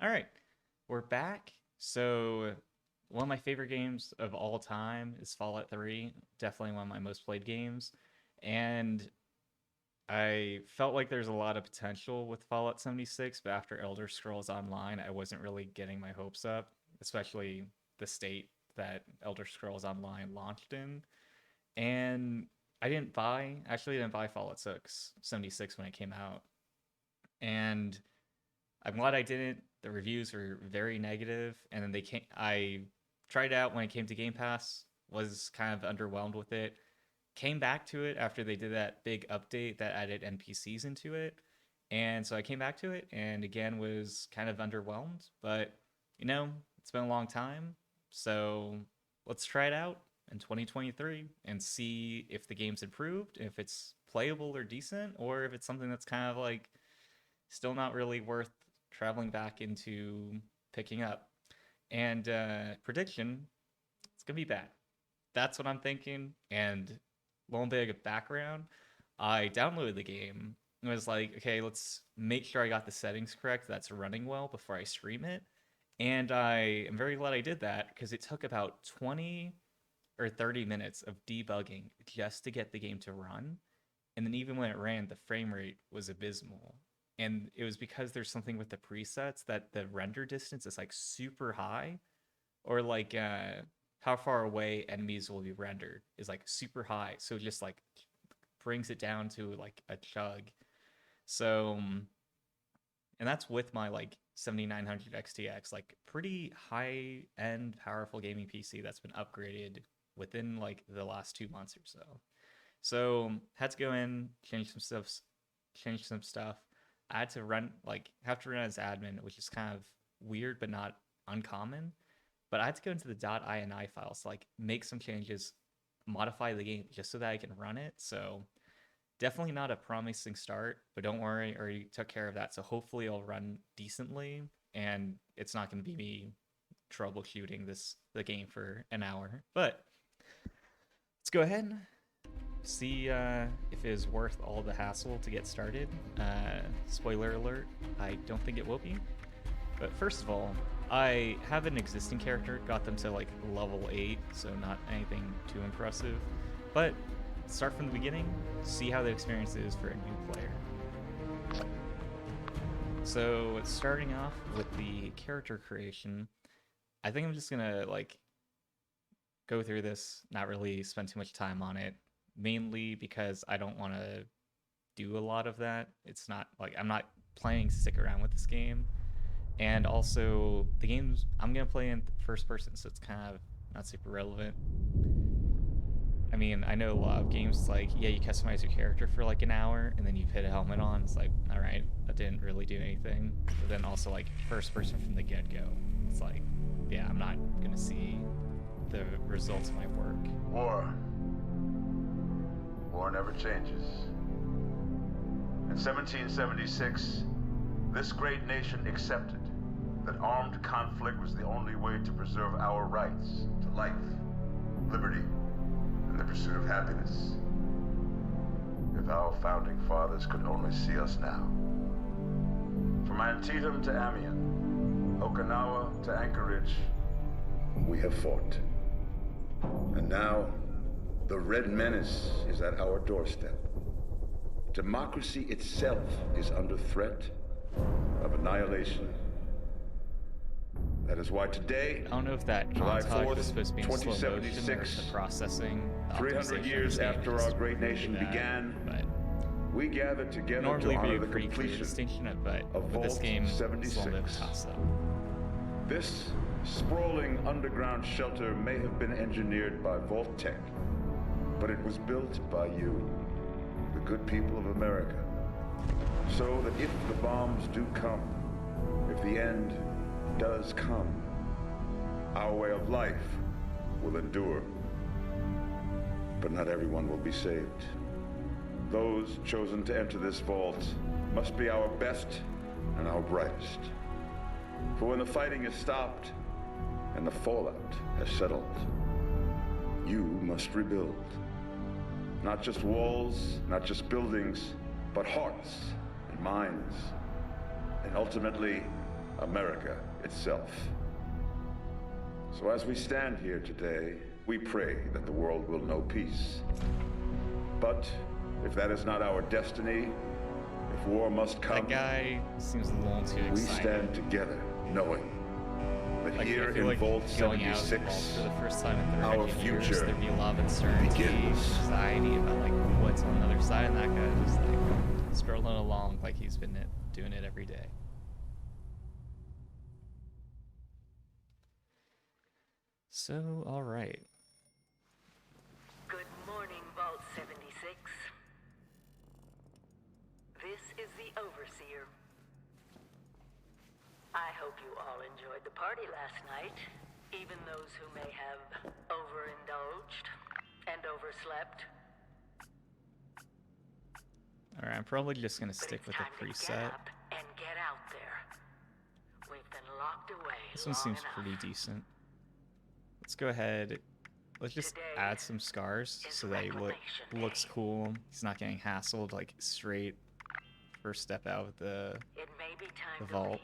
All right, we're back. So, one of my favorite games of all time is Fallout 3. Definitely one of my most played games. And I felt like there's a lot of potential with Fallout 76, but after Elder Scrolls Online, I wasn't really getting my hopes up, especially the state that Elder Scrolls Online launched in. And actually didn't buy Fallout 76 when it came out. And I'm glad I didn't. The reviews were very negative, and then I tried it out when it came to Game Pass. Was kind of underwhelmed with it. Came back to it after they did that big update that added NPCs into it, and so I came back to it, and again was kind of underwhelmed. But it's been a long time, so let's try it out in 2023 and see if the game's improved, if it's playable or decent, or if it's something that's kind of like still not really worth traveling back into picking up. And prediction, it's gonna be bad. That's what I'm thinking. And a little bit of background, I downloaded the game and was like, okay, let's make sure I got the settings correct, that's running well before I stream it. And I am very glad I did that because it took about 20 or 30 minutes of debugging just to get the game to run. And then even when it ran, the frame rate was abysmal. And it was because there's something with the presets that the render distance is like super high, or like how far away enemies will be rendered is like super high. So it just like brings it down to like a chug. So, and that's with my like 7900 XTX, like pretty high end powerful gaming PC that's been upgraded within like the last 2 months or so. So had to go in, change some stuff. I had to have to run as admin, which is kind of weird but not uncommon. But I had to go into the .ini files to like make some changes, modify the game just so that I can run it. So definitely not a promising start, but don't worry, I already took care of that. So hopefully it'll run decently, and it's not going to be me troubleshooting the game for an hour. But let's go ahead and see if it is worth all the hassle to get started. Spoiler alert, I don't think it will be. But first of all, I have an existing character, got them to like level 8, so not anything too impressive. But start from the beginning, see how the experience is for a new player. So starting off with the character creation, I think I'm just gonna like go through this, not really spend too much time on it, mainly because I don't want to do a lot of that. It's not like I'm not planning to stick around with this game. And also, the games I'm going to play in first person, so it's kind of not super relevant. I mean, I know a lot of games like, yeah, you customize your character for like an hour, and then you put a helmet on. It's like, all right, that didn't really do anything. But then also, like, first person from the get-go. It's like, yeah, I'm not going to see the results of my work. War. War never changes. In 1776, this great nation accepted that armed conflict was the only way to preserve our rights to life, liberty, and the pursuit of happiness. If our founding fathers could only see us now. From Antietam to Amiens, Okinawa to Anchorage, we have fought. And now, the Red Menace is at our doorstep. Democracy itself is under threat of annihilation. That is why today, I don't know if that July contact 4th, was supposed to be in slow motion or the processing. 300 years after our great nation began, but we gathered together to normally be honor a the pretty clear completion distinction, but of with this Vault game, it's a 76. little bit of a toss-up. This sprawling underground shelter may have been engineered by Vault Tech, but it was built by you, the good people of America, so that if the bombs do come, if the end does come, our way of life will endure. But not everyone will be saved. Those chosen to enter this vault must be our best and our brightest. For when the fighting is stopped and the fallout has settled, you must rebuild. Not just walls, not just buildings, but hearts and minds, and ultimately America itself. So as we stand here today, we pray that the world will know peace. But if that is not our destiny, if war must come, That guy seems a little too excited. we stand together, knowing that Like, here I feel in like Vault going out of the 76, vault for the first time in 30 our years, future there'd be a lot of uncertainty, begins. anxiety about like what's on the other side, and that guy just like strolling along like he's been doing it every day. So, all right. Good morning, Vault 76. This is the Overseer. I hope you all enjoyed the party last night, even those who may have overindulged and overslept. All right, I'm probably just gonna But stick it's with time the to get preset. up and get out there. We've been locked away This one long seems enough. pretty decent. Let's go ahead. Let's just Today add some scars is so that he Reclamation looks Day. cool. He's not getting hassled like straight first step out of the. It may be time The to vault. leave,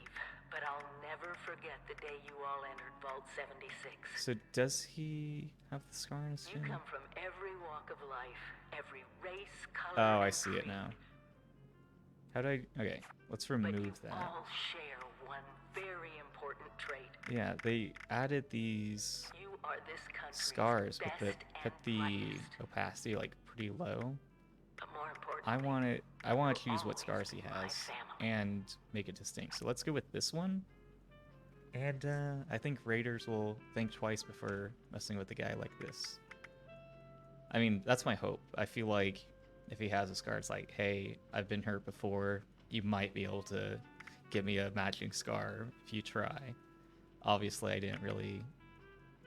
but I'll never forget the day you all entered Vault 76. So does he have the scar on his You chin? come from every walk of life, every race, color, Oh, I and see it creed. now. How do I? Okay, let's But you remove that. all share one very important trait. Yeah, they added these You are this country's scars, but best put and the brightest. opacity like pretty low. But more importantly, I want to you'll choose what always scars he be my has family. and make it distinct. So let's go with this one. And I think raiders will think twice before messing with a guy like this. I mean, that's my hope. I feel like if he has a scar, it's like, hey, I've been hurt before. You might be able to give me a matching scar if you try. Obviously, I didn't really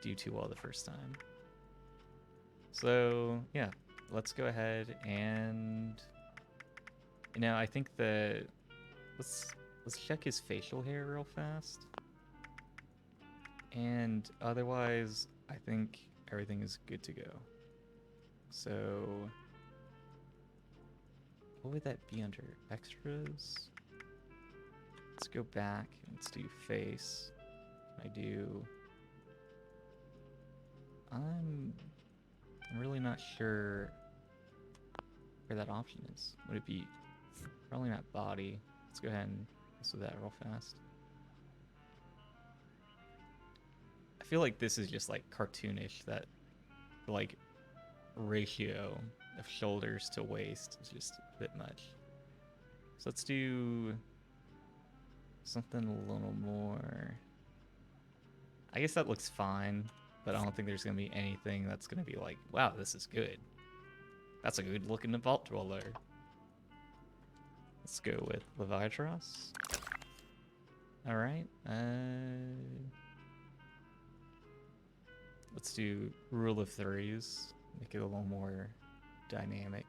do too well the first time. So, yeah, let's go ahead and... You know, I think that... Let's check his facial hair real fast. And otherwise, I think everything is good to go. So... What would that be under? Extras? Let's go back. Let's do face. I do... I'm really not sure where that option is. Would it be... Probably not body. Let's go ahead and mess with that real fast. I feel like this is just like cartoonish, that like ratio of shoulders to waist is just a bit much. So let's do something a little more... I guess that looks fine, but I don't think there's going to be anything that's going to be like, wow, this is good. That's a good looking vault dweller. Let's go with Leviatross. Alright. Let's do rule of threes. Make it a little more dynamic.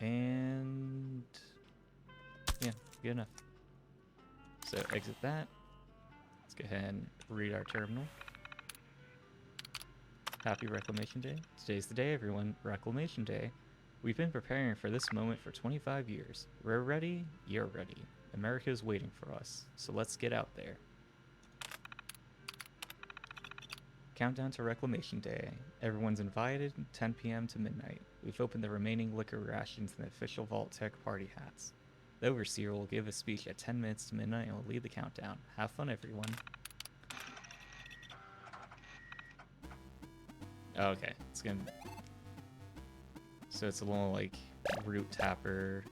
And yeah, good enough. So exit that. Let's go ahead and read our terminal. Happy Reclamation Day. Today's the day, everyone. Reclamation Day. We've been preparing for this moment for 25 years. We're ready. You're ready. America's waiting for us. So let's get out there. Countdown to Reclamation Day. Everyone's invited, 10 p.m. to midnight. We've opened the remaining liquor rations in the official Vault Tech party hats. The Overseer will give a speech at 10 minutes to midnight and will lead the countdown. Have fun, everyone. Okay, it's gonna... So it's a little, like, root tapper,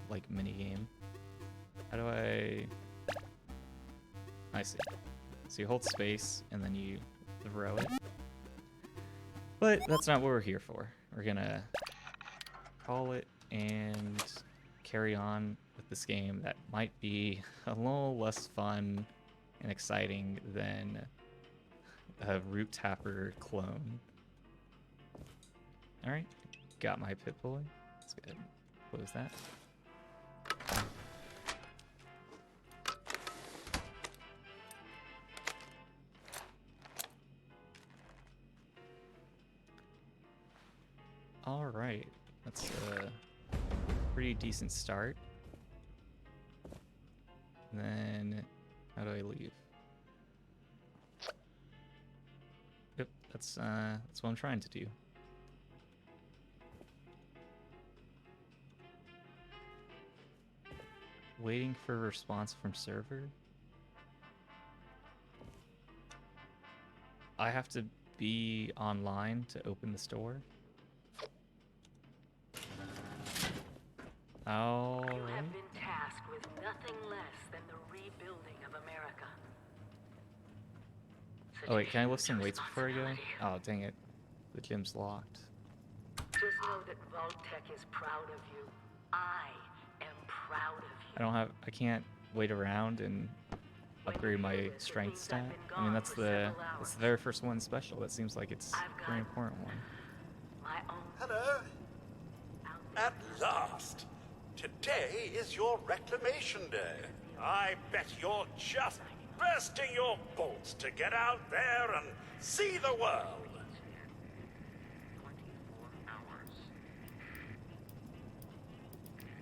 like, minigame. How do I... I see. So you hold space, and then you throw it. But that's not what we're here for. We're gonna call it and carry on with this game that might be a little less fun and exciting than a root tapper clone. Alright, got my Pip-Boy. Let's go ahead and close that. Alright, that's a pretty decent start. then how do I leave? Yep, that's what I'm trying to do. Waiting for a response from server. I have to be online to open the store. All You right. have been tasked with nothing less than the rebuilding of America. Such Oh a wait, can I lift huge some weights before I go? responsibility. Oh dang it, the gym's locked. Just know that Vault-Tec is proud of you. I am proud of you. I can't wait around and upgrade my strength stat. I mean that's the very first one special. That seems like it's a very important one. My own. Hello? At last! Today is your reclamation day. I bet you're just bursting your bolts to get out there and see the world.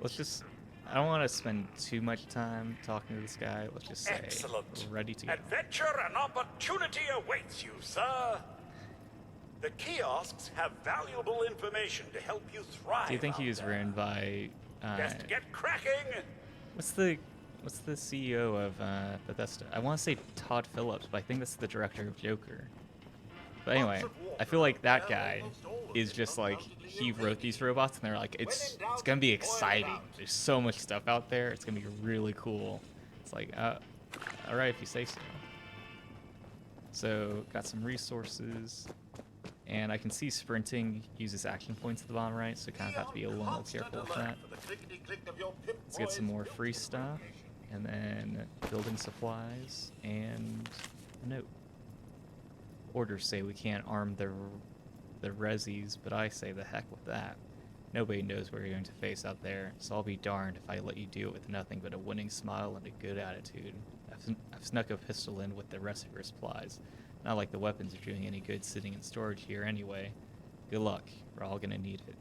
Let's just. I don't want to spend too much time talking to this guy. Let's just say Excellent. we're ready to go. Adventure and opportunity awaits you, sir. The kiosks have valuable information to help you thrive. Do you think he out was there. ruined by? Best get cracking. What's the CEO of Bethesda? I want to say Todd Phillips, but I think that's the director of Joker. But anyway, I feel like that guy is just like he wrote these robots, and they're like, it's gonna be exciting. There's so much stuff out there. It's gonna be really cool. It's like, all right, if you say so. So got some resources, and I can see sprinting uses action points at the bottom right, so kind of have to be a little more careful with that. Let's get some more free stuff, and then building supplies and a note. Orders say we can't arm the resis, but I say the heck with that. Nobody knows what you're going to face out there, so I'll be darned if I let you do it with nothing but a winning smile and a good attitude. I've snuck a pistol in with the rest of your supplies. Not like the weapons are doing any good sitting in storage here anyway. Good luck. We're all gonna need it.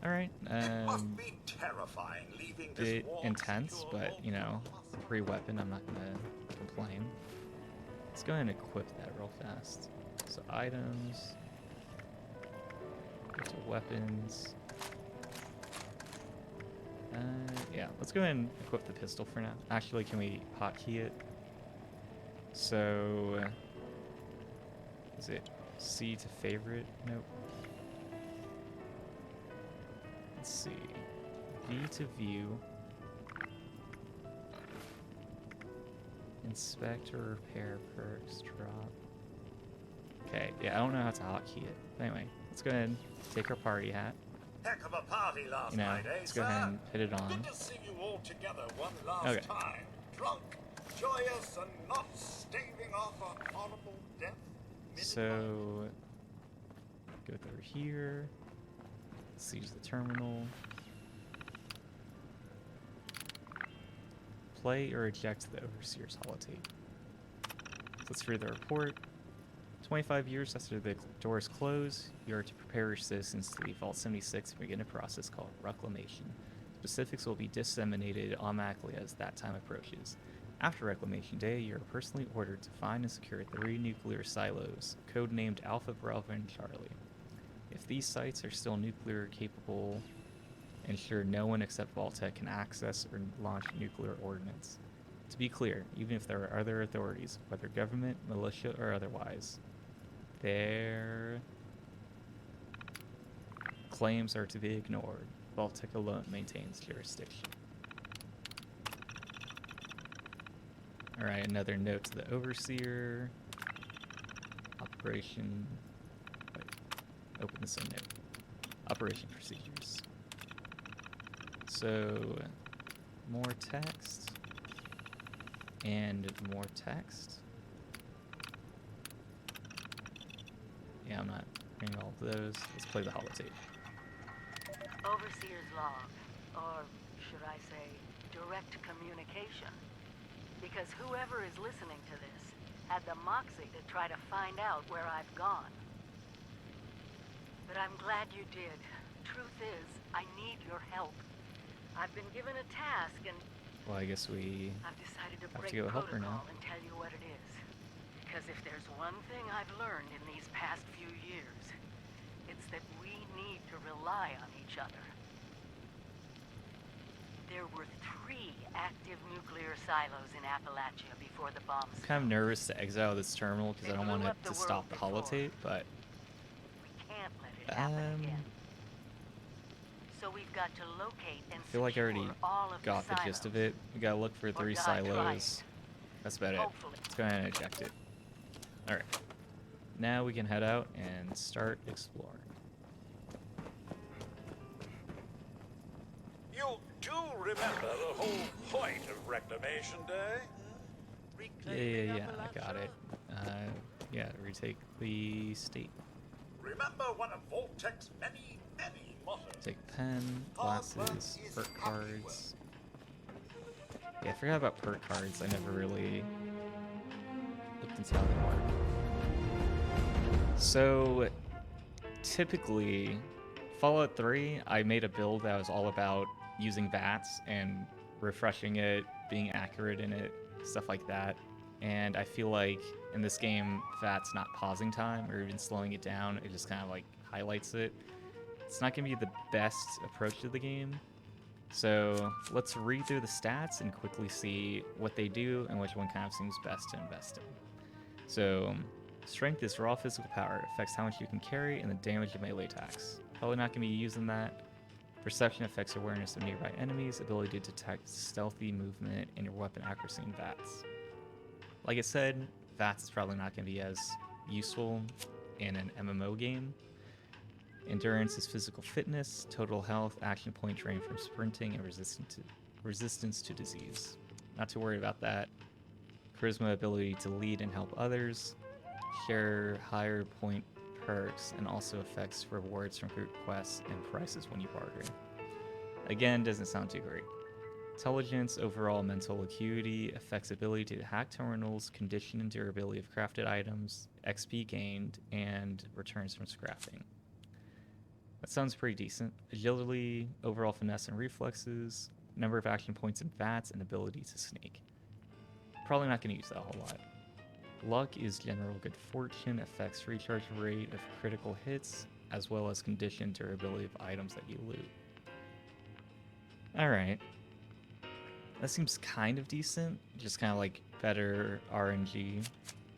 Alright, It must be terrifying leaving this bit warm, intense, secure but, home you know, impossible. free weapon, I'm not gonna complain. Let's go ahead and equip that real fast. So items, go to weapons. Yeah, let's go ahead and equip the pistol for now. Actually, can we hotkey it? So, is it C to favorite? Nope. Let's see. V to view. Inspect or repair perks drop. Okay, yeah, I don't know how to hotkey it. But anyway, let's go ahead and take our party hat. Heck of a party last You know, night, eh, let's go ahead and hit it on. Good to see you all together one last Okay. time. Drunk, joyous, and not staving off a horrible death. So, go through here. Let's use the terminal. Play or eject the Overseer's holotape. So let's read the report. 25 years after the doors close, you are to prepare your citizens to leave Vault 76 and begin a process called reclamation. Specifics will be disseminated automatically as that time approaches. After Reclamation Day, you are personally ordered to find and secure 3 nuclear silos, codenamed Alpha, Bravo, and Charlie. If these sites are still nuclear capable, ensure no one except Vault-Tec can access or launch nuclear ordnance. To be clear, even if there are other authorities, whether government, militia, or otherwise, their claims are to be ignored. Vault-Tec alone maintains jurisdiction. Alright, another note to the Overseer. Operation... Wait, open this in note. Operation procedures. So, more text. And more text. Yeah, I'm not reading all of those. Let's play the holotape. Overseer's log, or should I say, direct communication. Because whoever is listening to this had the moxie to try to find out where I've gone. But I'm glad you did. Truth is, I need your help. I've been given a task, and Well, I guess we I've decided to have break to go help her protocol now. and tell you what it is. Because if there's one thing I've learned in these past few years, it's that we need to rely on each other. There were 3 active nuclear silos in Appalachia before the bombs. I'm kind of nervous to exile this terminal because I don't want it to stop the holotape, but We can't let it happen again. So we've got to locate and I feel like I already all of got the gist of it. We gotta look for 3 die silos. That's about it. Hopefully. Let's go ahead and eject it. Alright. Now we can head out and start exploring. You do remember the whole point of Reclamation Day? Yeah, I got it. Yeah, retake the state. Remember one of Voltec's many, many mottos. Take pen, glasses, perk cards. Yeah, I forgot about perk cards. I never really looked into how they work. So, typically, Fallout 3, I made a build that was all about using VATS and refreshing it, being accurate in it, stuff like that. And I feel like in this game, VATS not pausing time or even slowing it down, it just kind of like highlights it. It's not going to be the best approach to the game. So let's read through the stats and quickly see what they do and which one kind of seems best to invest in. So strength is raw physical power. It affects how much you can carry and the damage of melee attacks. Probably not going to be using that. Perception affects awareness of nearby enemies, ability to detect stealthy movement, and your weapon accuracy in VATS. Like I said, VATS is probably not going to be as useful in an MMO game. Endurance is physical fitness, total health, action point drain from sprinting, and resistance to disease. Not too worried about that. Charisma, ability to lead and help others. Share higher point perks, and also affects rewards from group quests and prices when you bargain. Again, doesn't sound too great. Intelligence, overall mental acuity, affects ability to hack terminals, condition and durability of crafted items, XP gained, and returns from scrapping. That sounds pretty decent. Agility, overall finesse and reflexes, number of action points in VATS, and ability to sneak. Probably not going to use that a whole lot. Luck is general good fortune, affects recharge rate of critical hits, as well as condition durability of items that you loot. Alright. That seems kind of decent, just kind of like better RNG,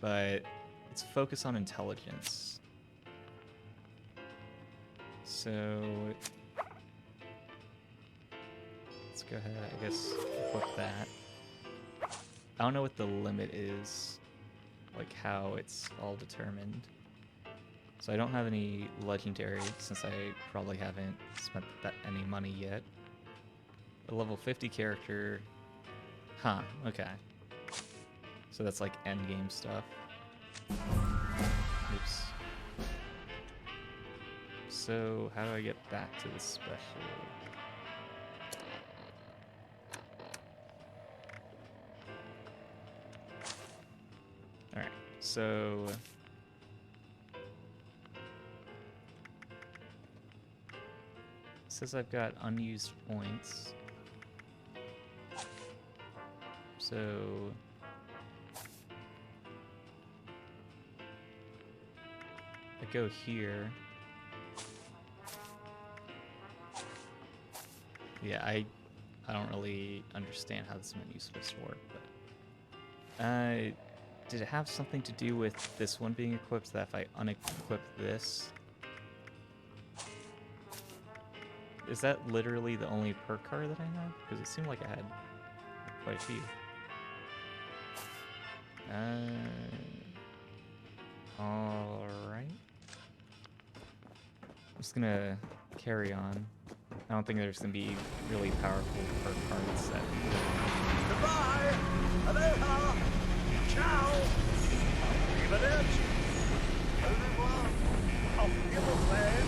but let's focus on intelligence. So let's go ahead, I guess, equip that. I don't know what the limit is, like how it's all determined. So I don't have any legendary since I probably haven't spent any money yet. A level 50 character. Huh, okay. So that's like end game stuff. Oops. So how do I get back to the special? Alright, so it says I've got unused points. So I go here. Yeah, I don't really understand how this menu's supposed to work, but did it have something to do with this one being equipped, that if I unequip this, is that literally the only perk card that I have? Because it seemed like I had quite a few. Alright. I'm just gonna carry on. I don't think there's gonna be really powerful perk cards that. Goodbye! Aloha! Ciao! Arrivederci! Au revoir! Auf Wiedersehen!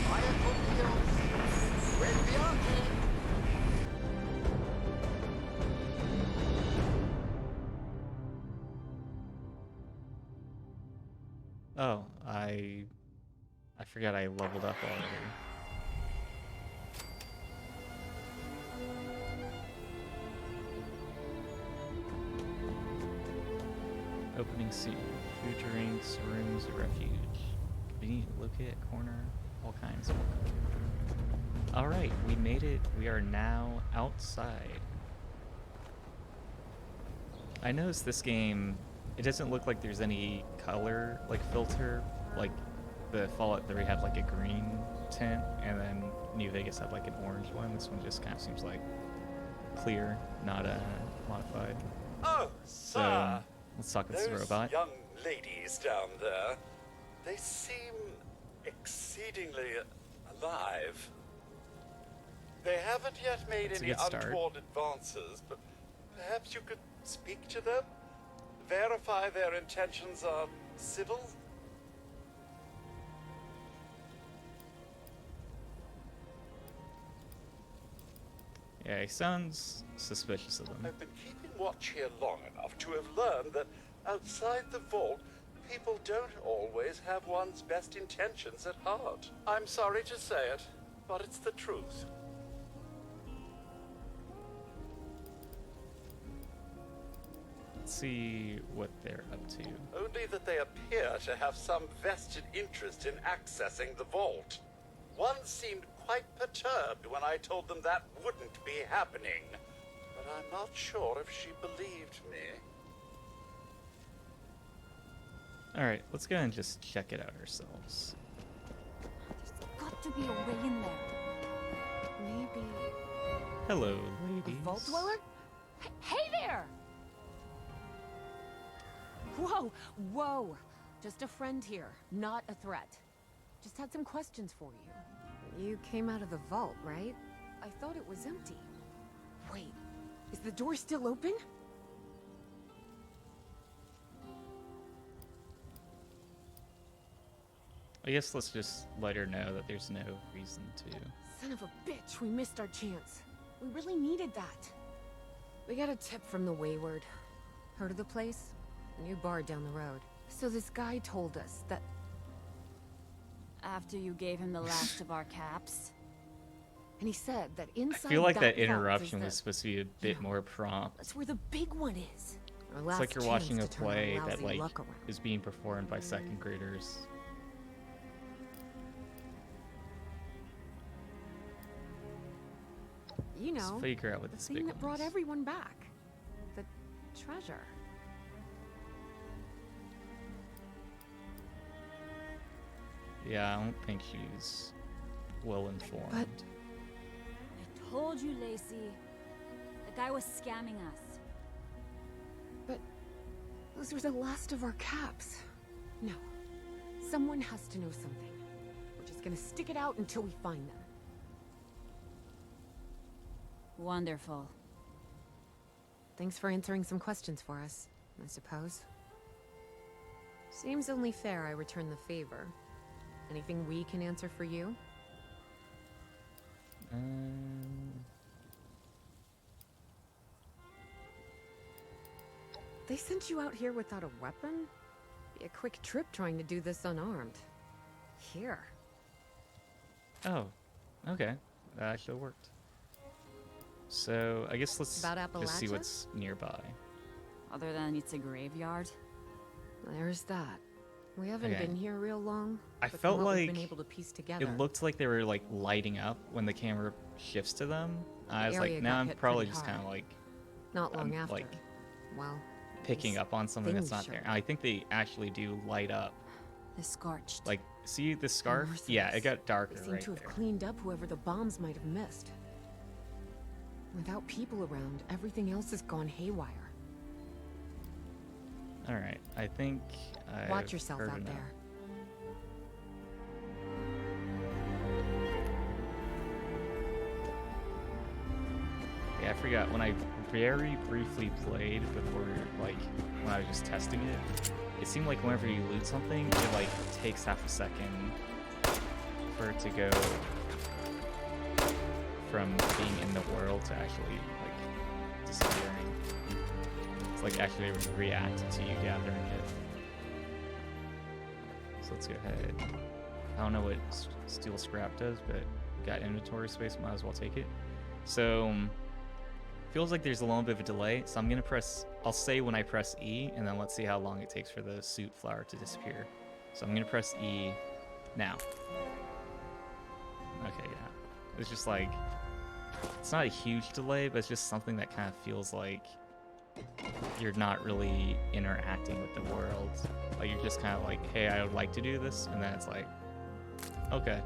Vaya con Dios! Buen viaje! Oh, I forgot I leveled up already. Opening soon. Food, drinks, rooms, refuge. Convenient locate, corner, all kinds of. Alright, we made it. We are now outside. I noticed this game, it doesn't look like there's any color like filter. Like the Fallout 3 had like a green tint, and then New Vegas had like an orange one. This one just kind of seems like clear, not modified. Oh, So sir. let's talk to this Those robot. young ladies down there, they seem exceedingly alive. They haven't yet made That's a any good start. untoward advances, but perhaps you could speak to them? Verify their intentions are civil? Yeah, he sounds suspicious of them. I've been keeping watch here long enough to have learned that outside the vault, people don't always have one's best intentions at heart. I'm sorry to say it, but it's the truth. Let's see what they're up to. Only that they appear to have some vested interest in accessing the vault. One seemed quite perturbed when I told them that wouldn't be happening, but I'm not sure if she believed me. Alright, let's go and just check it out ourselves. There's got to be a way in there. Maybe Hello, a ladies. vault dweller? Hey there! Whoa, whoa! Just a friend here, not a threat. Just had some questions for you. You came out of the vault, right? I thought it was empty. Wait, is the door still open? I guess let's just let her know that there's no reason to. Son of a bitch, we missed our chance. We really needed that. We got a tip from the Wayward. Heard of the place? A new bar down the road. So this guy told us that... After you gave him the last of our caps. And he said that I inside feel like that vault interruption is was supposed to be a bit more prompt. That's where the big one is. Our It's last like you're chance watching a to turn our play that lousy like luck around. is being performed by second graders. You Let's know, figure out what The this thing big that brought one is. everyone back. The treasure. Yeah, I don't think she's well informed. But- I told you, Lacey. The guy was scamming us. Those were the last of our caps. No. Someone has to know something. We're just gonna stick it out until we find them. Wonderful. Thanks for answering some questions for us, I suppose. Seems only fair I return the favor. Anything we can answer for you? They sent you out here without a weapon? Be a quick trip trying to do this unarmed. Here. Oh, okay. That actually worked. So I guess let's About just see Appalachia? what's nearby. Other than it's a graveyard. There's that. We haven't Okay. been here real long. I but felt from what we've like been able to piece together. It looked like they were like lighting up when the camera shifts to them. I was area like, now got I'm hit probably pretty just kind of hard. like Not long I'm, after. like, well, picking these up on something that's things not there. showed And I think they actually do light up. The scorched. Like, see the scarf? Yeah, it merciless. got darker They seem right to have there. cleaned up whoever the bombs might have missed. Without people around, everything else has gone haywire. All right, I think I watch yourself out there. Yeah, I forgot when I very briefly played before, like when I was just testing it. It seemed like whenever you loot something, it like takes half a second for it to go from being in the world to actually like disappearing. It's like actually react to you gathering it. So let's go ahead. I don't know what steel scrap does, but got inventory space, might as well take it. So feels like there's a little bit of a delay, so I'm gonna press, I'll say when I press E, and then let's see how long it takes for the suit flower to disappear. So I'm gonna press E now. Okay, yeah. It's just like, it's not a huge delay, but it's just something that kind of feels like you're not really interacting with the world. Like you're just kind of like, hey, I would like to do this, and then it's like, okay.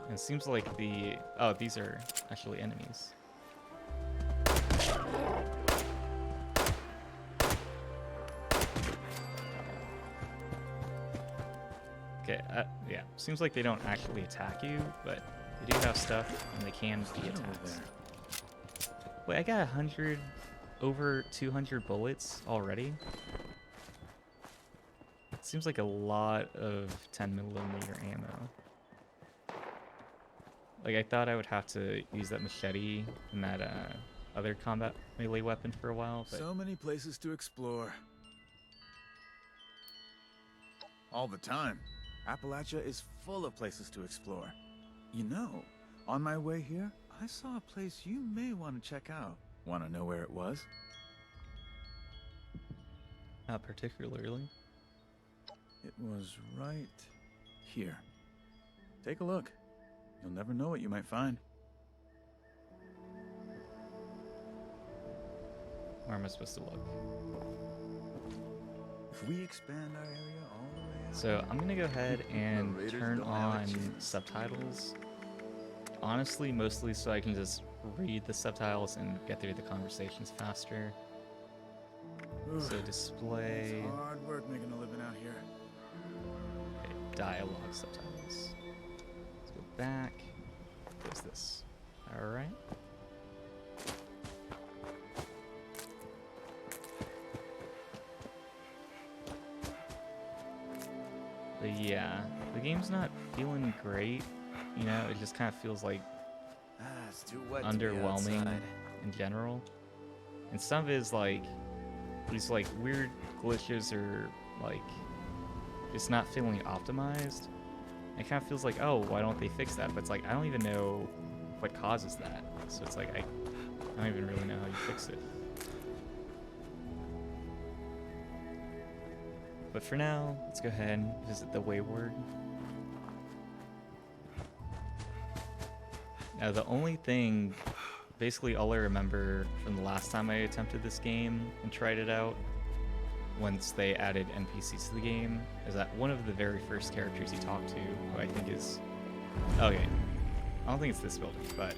And it seems like the, oh, these are actually enemies. Okay, yeah, seems like they don't actually attack you, but they do have stuff and they can be attacked. Wait, I got 100, over 200 bullets already? Seems like a lot of 10mm ammo. Like, I thought I would have to use that machete and that other combat melee weapon for a while, but... So many places to explore. All the time. Appalachia is full of places to explore. You know, on my way here, I saw a place you may want to check out. Want to know where it was? Not particularly. It was right here. Take a look. You'll never know what you might find. Where am I supposed to look? If we expand our area all the way out... So I'm gonna go ahead and turn on subtitles. Honestly, mostly so I can just read the subtitles and get through the conversations faster. So display... It's hard work making a living out here. Okay, dialogue subtitles. Let's go back. What's this? Alright. But yeah, the game's not feeling great. You know, it just kind of feels like It's too wet underwhelming to be outside. in general. And some of it is like these like weird glitches or like just not feeling optimized. It kind of feels like, oh, why don't they fix that? But it's like I don't even know what causes that. So it's like I don't even really know how you fix it. But for now, let's go ahead and visit the Wayward. Now the only thing, basically all I remember from the last time I attempted this game and tried it out, once they added NPCs to the game, is that one of the very first characters you talk to, who I think is, okay, I don't think it's this building, but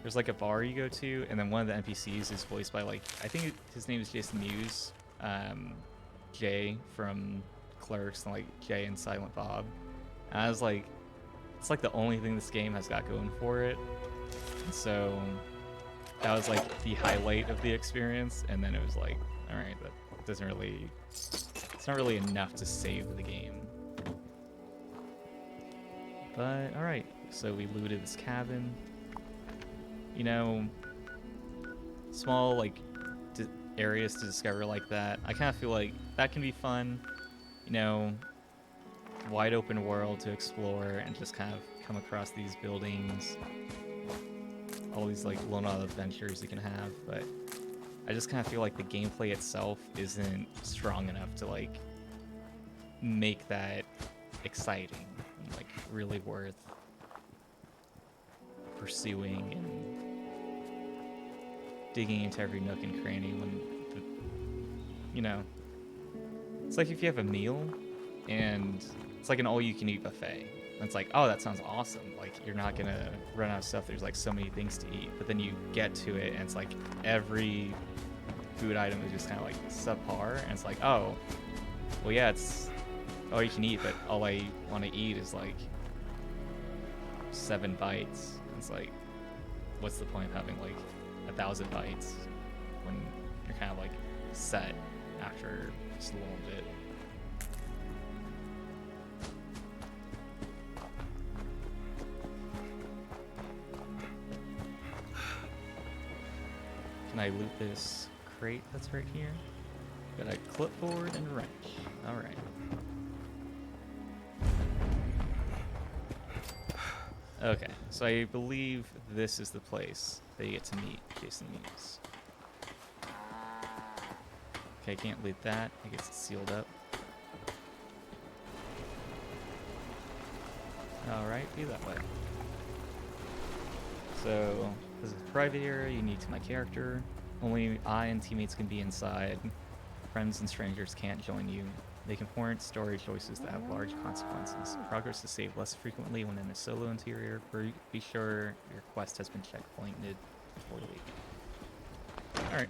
there's like a bar you go to, and then one of the NPCs is voiced by like, I think his name is Jason Mewes, Jay from Clerks, and like Jay and Silent Bob. And I was like, it's like the only thing this game has got going for it. And so that was like the highlight of the experience, and then it was like, all right, that doesn't really, it's not really enough to save the game. But all right, so we looted this cabin. You know, small like areas to discover like that, I kind of feel like that can be fun. You know, wide open world to explore and just kind of come across these buildings, all these like lone adventures you can have. But I just kind of feel like the gameplay itself isn't strong enough to like make that exciting and like really worth pursuing and digging into every nook and cranny when you know, it's like if you have a meal and it's like an all-you-can-eat buffet. And it's like, oh, that sounds awesome. Like, you're not gonna run out of stuff. There's like so many things to eat. But then you get to it and it's like every food item is just kind of like subpar. And it's like, oh, well, yeah, it's all you can eat, but all I want to eat is like 7 bites. And it's like, what's the point of having like 1,000 bites when you're kind of like set after just a little bit? Can I loot this crate that's right here? Got a clipboard and a wrench. Alright. Okay, so I believe this is the place that you get to meet Jason Mewes. Okay, I can't loot that. I guess it's sealed up. Alright, be that way. So, this is a private area, unique to my character. Only I and teammates can be inside. Friends and strangers can't join you. They can warrant story choices that have large consequences. Progress is saved less frequently when in a solo interior. Be sure your quest has been checkpointed before leaving. Alright.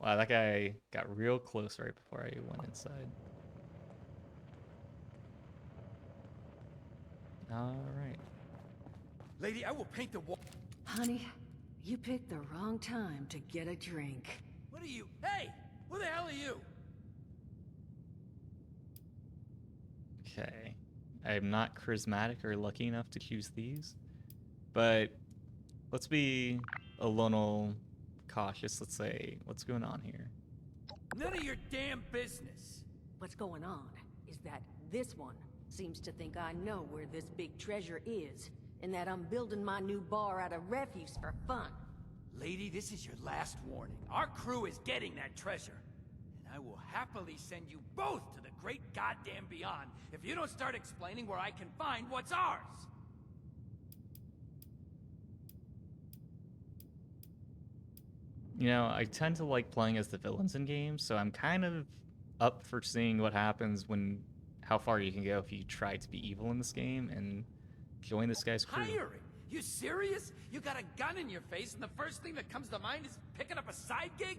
Wow, that guy got real close right before I went inside. Alright. Lady, I will paint the wall. Honey, you picked the wrong time to get a drink. What are you? Hey! Who the hell are you? Okay. I'm not charismatic or lucky enough to choose these, but let's be a little cautious. Let's say, what's going on here? None of your damn business. What's going on is that this one seems to think I know where this big treasure is, and that I'm building my new bar out of refuse for fun. Lady, this is your last warning. Our crew is getting that treasure. And I will happily send you both to the great goddamn beyond if you don't start explaining where I can find what's ours. You know, I tend to like playing as the villains in games, so I'm kind of up for seeing what happens when, how far you can go if you try to be evil in this game and join this guy's crew. Hiring? You serious? You got a gun in your face and the first thing that comes to mind is picking up a side gig?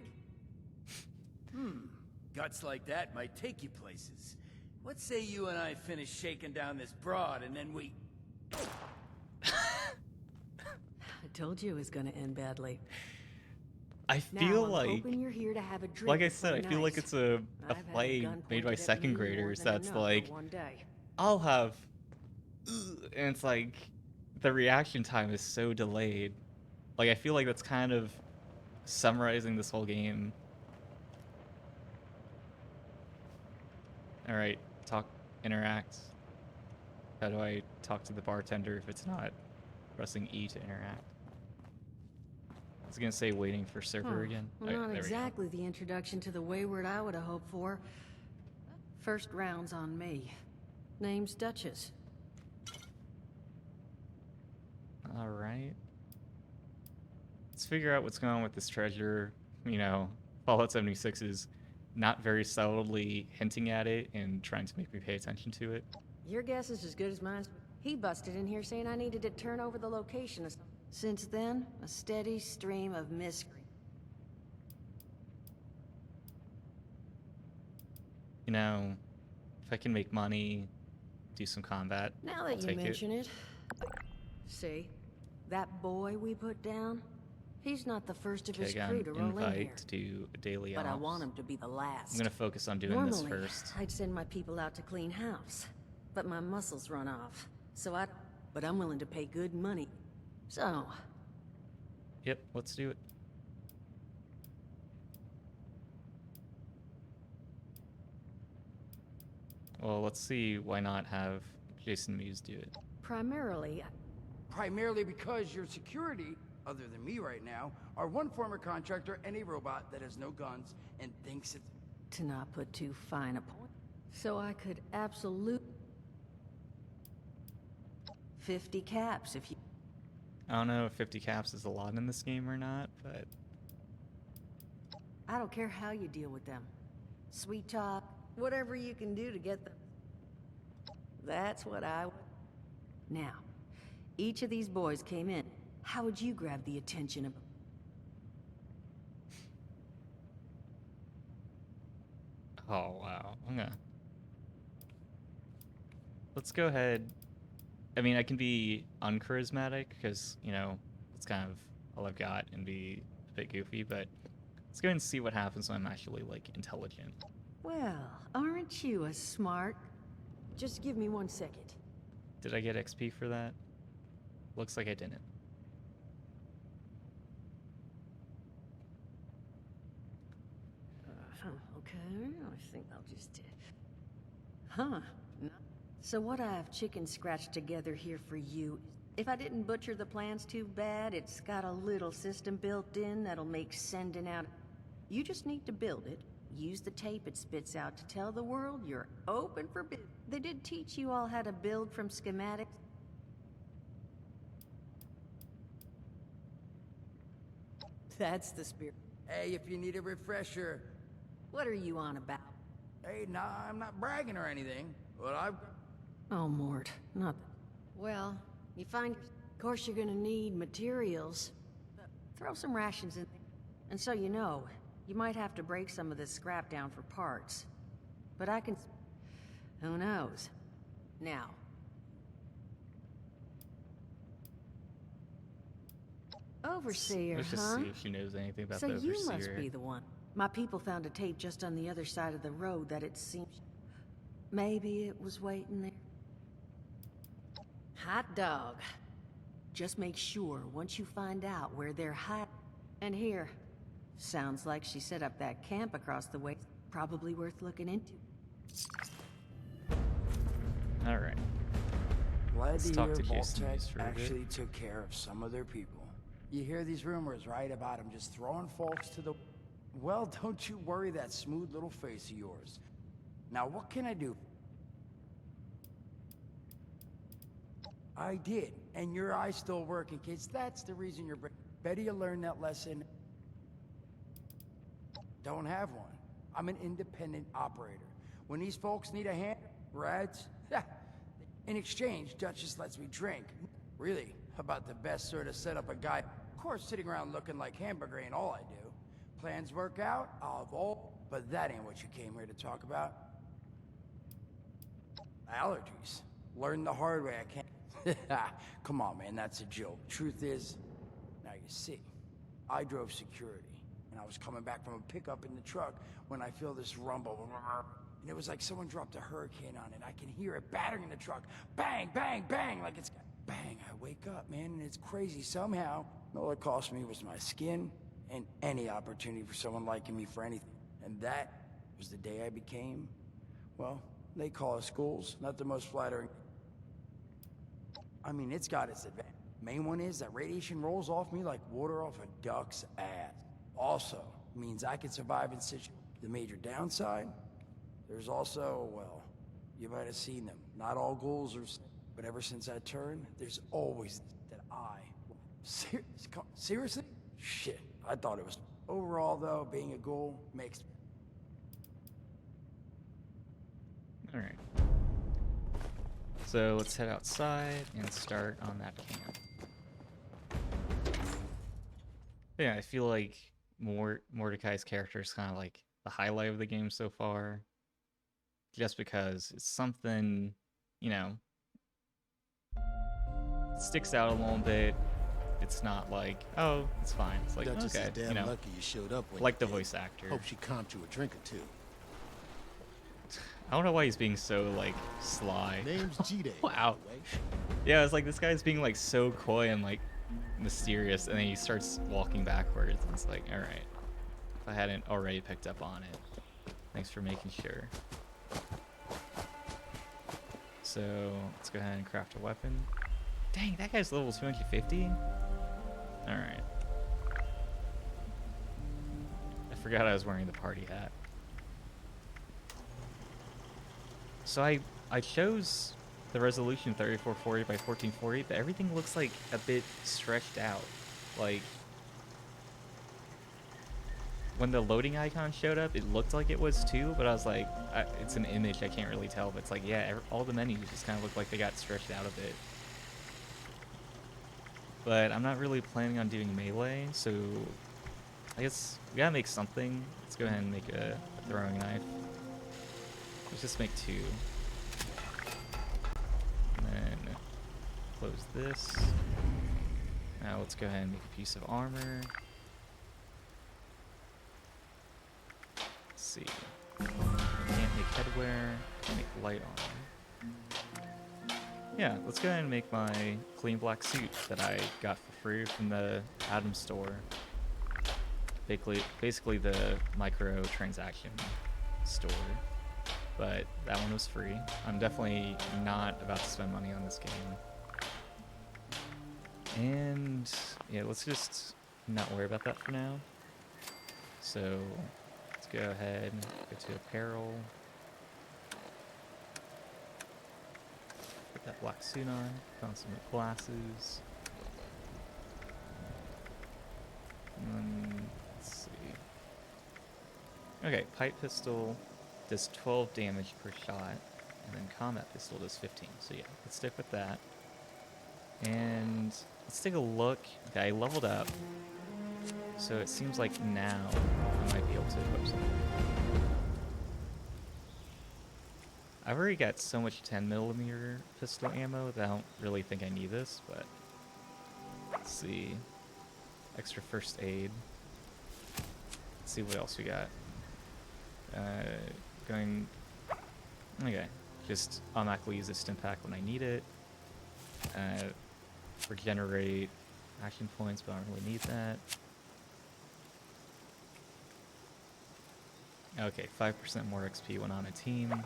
Guts like that might take you places. What say you and I finish shaking down this broad and then we... I told you it was gonna end badly. I Now, feel I'm like hoping you're here to have a drink I said, I before feel like night. it's a I've had play gun made by pointed at second me more graders than that's enough for like, one day. I'll have, and it's like, the reaction time is so delayed. Like, I feel like that's kind of summarizing this whole game. Alright, interact. How do I talk to the bartender if it's not pressing E to interact? I was gonna say waiting for server again. Well, Okay, not there we go. exactly the introduction to the wayward I would have hoped for. First round's on me. Name's Duchess. Alright. Let's figure out what's going on with this treasure. You know, Fallout 76 is not very subtly hinting at it and trying to make me pay attention to it. Your guess is as good as mine. He busted in here saying I needed to turn over the location of something. Since then, a steady stream of mystery. You know, if I can make money, do some combat, Now I'll that you take mention it. See, that boy we put down? He's not the first of Okay, his I got crew an to roll in here. invite to do a daily But I ops. want him to be the last. I'm gonna focus on doing Normally, this first. I'd send my people out to clean house, but my muscles run off. But I'm willing to pay good money. So, Yep, let's do it. Well, let's see why not have Jason Mewes do it. primarily, Primarily because your security, other than me right now, are one former contractor and a robot that has no guns and thinks it's... to not put too fine a point, so I could absolutely 50 caps if you... I don't know if 50 caps is a lot in this game or not, but I don't care how you deal with them. Sweet talk, whatever you can do to get them. That's what I... Now, each of these boys came in. How would you grab the attention of... oh wow. Let's go ahead. I mean, I can be uncharismatic because, you know, it's kind of all I've got and be a bit goofy, but let's go ahead and see what happens when I'm actually, like, intelligent. Well, aren't you a smart... Just give me 1 second. Did I get XP for that? Looks like I didn't. Okay, I think I'll just... Huh. So what I have chicken scratched together here for you... If I didn't butcher the plans too bad, it's got a little system built in that'll make sending out... You just need to build it, use the tape it spits out to tell the world you're open for business. They did teach you all how to build from schematics. That's the spirit. Hey, if you need a refresher. What are you on about? Hey, nah, I'm not bragging or anything, but I've... Oh, Mort, not... Well, you find... Of course you're gonna need materials. Throw some rations in there. And so you know, you might have to break some of this scrap down for parts. But I can... Who knows? Now. Overseer, Let's just huh? see if she knows anything about So the you Overseer. must be the one. My people found a tape just on the other side of the road that it seems... Maybe it was waiting there. Hot dog. Just make sure once you find out where they're hiding. And here, sounds like she set up that camp across the way. Probably worth looking into. All right. Glad Let's to talk hear to Houston Vault-Tec just for a bit. actually took care of some of their people. You hear these rumors, right, about them just throwing folks to the... Well, don't you worry that smooth little face of yours. Now, what can I do? I did, and your eye's still working, kids. That's the reason you're... Better you learn that lesson. Don't have one. I'm an independent operator. When these folks need a hand, Rads, in exchange, Duchess lets me drink. Really, about the best sort of setup a guy... Of course, sitting around looking like hamburger ain't all I do. Plans work out, I'll evolve, but that ain't what you came here to talk about. Allergies. Learned the hard way, I can't... Come on, man, that's a joke. Truth is, now you see, I drove security, and I was coming back from a pickup in the truck when I feel this rumble. And it was like someone dropped a hurricane on it. I can hear it battering in the truck. Bang, bang, bang, like it's... Bang, I wake up, man, and it's crazy. Somehow, all it cost me was my skin and any opportunity for someone liking me for anything. And that was the day I became, well, they call us schools, not the most flattering. I mean, it's got its advantage. Main one is that radiation rolls off me like water off a duck's ass. Also, means I can survive in situations. The major downside, there's also, well, you might have seen them. Not all ghouls are... But ever since I turned, there's always that I... Seriously? Shit, I thought it was... Overall, though, being a ghoul makes... Alright. So let's head outside and start on that camp. Yeah, I feel like Mordecai's character is kind of like the highlight of the game so far. Just because it's something, you know, sticks out a little bit. It's not like, oh, it's fine. It's like, Duchess okay, is damn you know, lucky you showed up when like the you did. voice actor. Hope she comped you a drink or two. I don't know why he's being so, like, sly. Name's G-Day. Wow. Yeah, it's like this guy's being, like, so coy and, like, mysterious, and then he starts walking backwards, and it's like, alright. If I hadn't already picked up on it. Thanks for making sure. So, let's go ahead and craft a weapon. Dang, that guy's level 250? Alright. I forgot I was wearing the party hat. So I chose the resolution 3440 by 1440, but everything looks like a bit stretched out. Like, when the loading icon showed up, it looked like it was too, but I was like, it's an image, I can't really tell, but it's like, yeah, all the menus just kind of look like they got stretched out a bit. But I'm not really planning on doing melee, so I guess we gotta make something. Let's go ahead and make a throwing knife. Let's just make 2. And then close this. Now let's go ahead and make a piece of armor. Let's see. Can't make headwear, can't make light armor. Yeah, let's go ahead and make my clean black suit that I got for free from the Atom store. Basically the microtransaction store. But that one was free. I'm definitely not about to spend money on this game. And yeah, let's just not worry about that for now. So let's go ahead and go to apparel. Put that black suit on, put on some glasses. And then, let's see. Okay, pipe pistol does 12 damage per shot, and then combat pistol does 15. So yeah, let's stick with that. And let's take a look. Okay, I leveled up. So it seems like now I might be able to equip something. I've already got so much 10mm pistol ammo that I don't really think I need this, but let's see. Extra first aid. Let's see what else we got. Going... Okay. Just automatically use the stim pack when I need it. Regenerate action points, but I don't really need that. Okay, 5% more XP when on a team.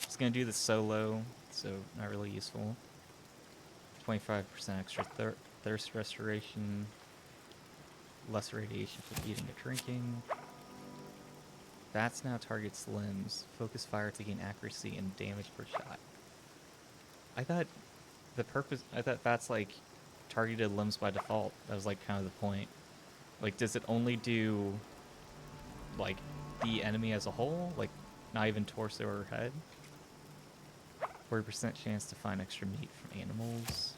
Just gonna do this solo, so not really useful. 25% extra thirst restoration. Less radiation from eating or drinking. Bats now targets limbs. Focus fire to gain accuracy and damage per shot. I thought bats like targeted limbs by default. That was like kind of the point. Like, does it only do like the enemy as a whole? Like, not even torso or head? 40% chance to find extra meat from animals.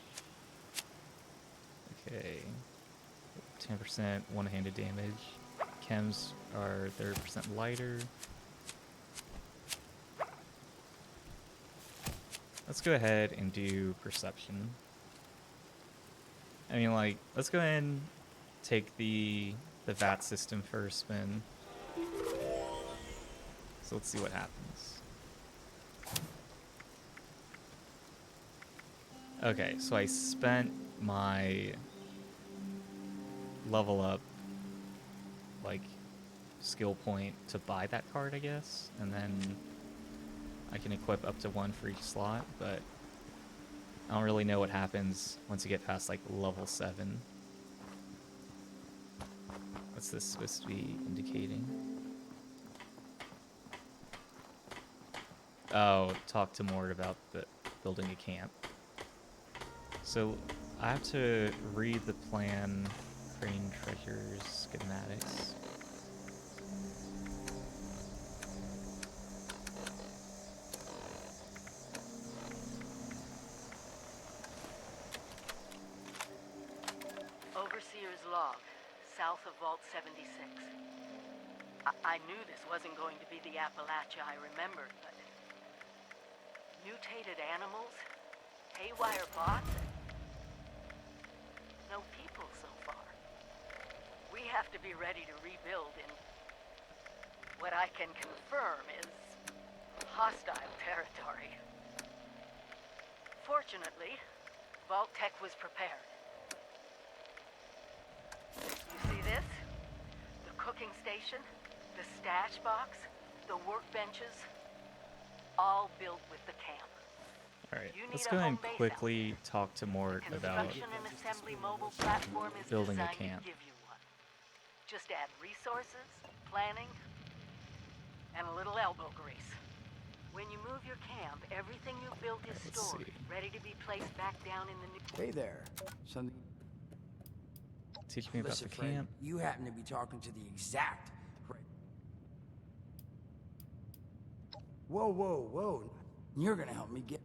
Okay. 10% one-handed damage. Chems are 30% lighter. Let's go ahead and do perception. I mean, like, let's go ahead and take the VAT system for a spin. So let's see what happens. Okay, so I spent my level up, like, skill point to buy that card, I guess, and then I can equip up to one for each slot, but I don't really know what happens once you get past, like, level 7. What's this supposed to be indicating? Oh, talk to Mort about building a camp. So I have to read the plan, crane treasures, schematics. Overseer's log, south of Vault 76. I knew this wasn't going to be the Appalachia I remembered, but mutated animals, haywire bots, no people so far. We have to be ready to rebuild in what I can confirm is hostile territory. Fortunately, Vault Tech was prepared. You see this? The cooking station, the stash box, the workbenches, all built with the camp. Alright, let's go ahead and quickly talk to Mort about building a camp. Just add resources, planning, and a little elbow grease. When you move your camp, everything you built is stored, ready to be placed back down in the new... Hey there. Something... Teach me about the camp. You happen to be talking to the exact... Whoa, whoa, whoa. You're gonna help me get...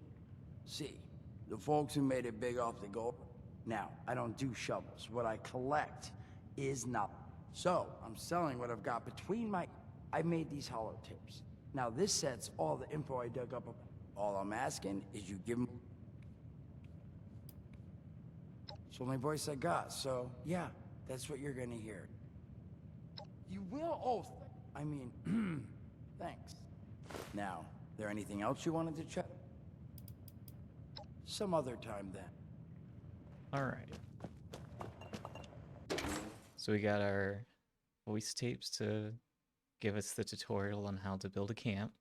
See, the folks who made it big off the gold. Now, I don't do shovels. What I collect is not. So, I'm selling what I've got between my... I made these holotapes. Now, this sets all the info I dug up. All I'm asking is you give them... It's the only voice I got, so, yeah, that's what you're gonna hear. You will... Oh, I mean, thanks. Now, there anything else you wanted to check? Some other time, then. Alright. So we got our voice tapes to give us the tutorial on how to build a camp.